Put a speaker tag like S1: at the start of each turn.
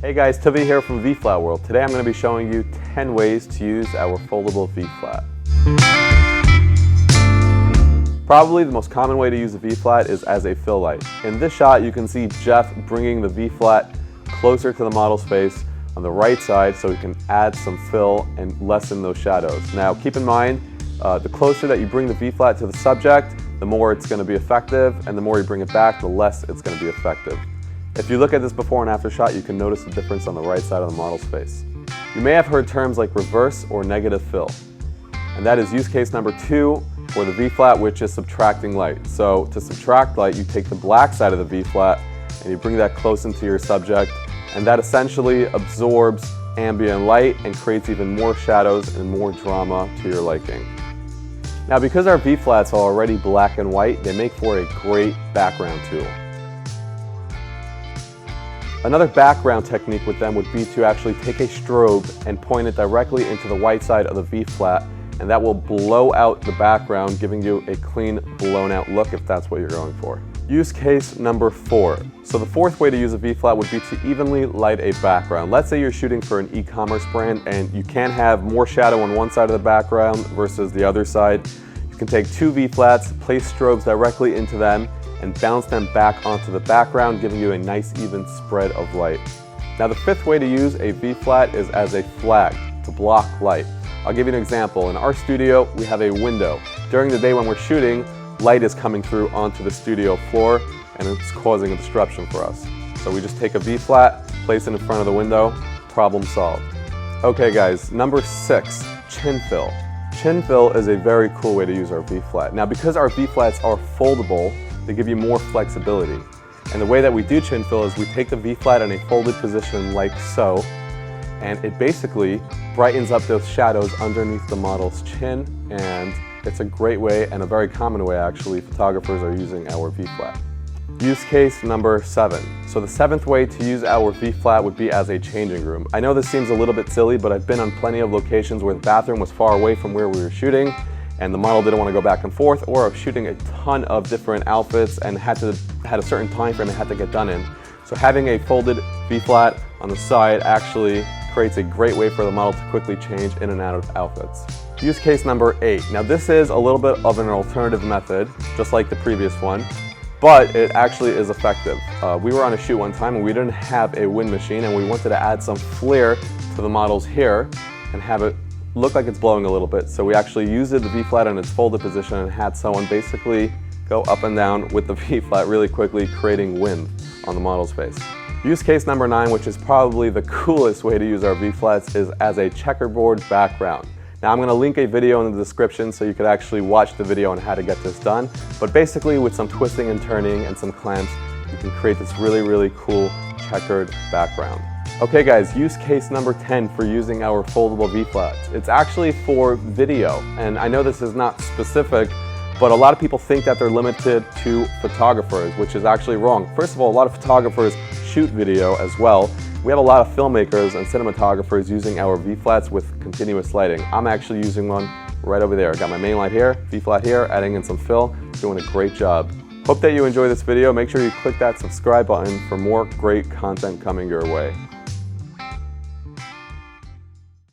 S1: Hey guys, Tuvy here from V-Flat World. Today I'm going to be showing you 10 ways to use our foldable V-Flat. Probably the most common way to use a V-Flat is as a fill light. In this shot you can see Jeff bringing the V-Flat closer to the model's face on the right side so he can add some fill and lessen those shadows. Now keep in mind, the closer that you bring the V-Flat to the subject, the more it's going to be effective, and the more you bring it back, the less it's going to be effective. If you look at this before and after shot, you can notice the difference on the right side of the model's face. You may have heard terms like reverse or negative fill, and that is use case number 2 for the V-Flat, which is subtracting light. So to subtract light, you take the black side of the V-Flat and you bring that close into your subject, and that essentially absorbs ambient light and creates even more shadows and more drama to your liking. Now because our V-Flats are already black and white, they make for a great background tool. Another background technique with them would be to actually take a strobe and point it directly into the white side of the V-Flat, and that will blow out the background, giving you a clean, blown out look if that's what you're going for. Use case number 4. So the fourth way to use a V-Flat would be to evenly light a background. Let's say you're shooting for an e-commerce brand and you can't have more shadow on one side of the background versus the other side. You can take 2 V-Flats, place strobes directly into them, and bounce them back onto the background, giving you a nice even spread of light. Now the 5th way to use a V-Flat is as a flag, to block light. I'll give you an example. In our studio, we have a window. During the day when we're shooting, light is coming through onto the studio floor and it's causing a disruption for us. So we just take a V-Flat, place it in front of the window, problem solved. Okay guys, number 6, chin fill. Chin fill is a very cool way to use our V-Flat. Now because our V-Flats are foldable, they give you more flexibility. And the way that we do chin fill is we take the V-Flat in a folded position like so, and it basically brightens up those shadows underneath the model's chin, and it's a great way, and a very common way actually, photographers are using our V-Flat. Use case number 7. So the 7th way to use our V-Flat would be as a changing room. I know this seems a little bit silly, but I've been on plenty of locations where the bathroom was far away from where we were shooting, and the model didn't want to go back and forth, or I was shooting a ton of different outfits and had a certain time frame it had to get done in. So having a folded V-Flat on the side actually creates a great way for the model to quickly change in and out of outfits. Use case number 8. Now this is a little bit of an alternative method, just like the previous one, but it actually is effective. We were on a shoot one time and we didn't have a wind machine, and we wanted to add some flair to the model's hair and have it look like it's blowing a little bit. So we actually used the V-Flat in its folded position and had someone basically go up and down with the V-Flat really quickly, creating wind on the model's face. Use case number 9, which is probably the coolest way to use our V-Flats, is as a checkerboard background. Now I'm going to link a video in the description so you could actually watch the video on how to get this done. But basically with some twisting and turning and some clamps, you can create this really, really cool checkered background. Okay guys, use case number 10 for using our foldable V-Flats. It's actually for video, and I know this is not specific, but a lot of people think that they're limited to photographers, which is actually wrong. First of all, a lot of photographers shoot video as well. We have a lot of filmmakers and cinematographers using our V-Flats with continuous lighting. I'm actually using one right over there. I got my main light here, V-Flat here, adding in some fill, doing a great job. Hope that you enjoy this video. Make sure you click that subscribe button for more great content coming your way.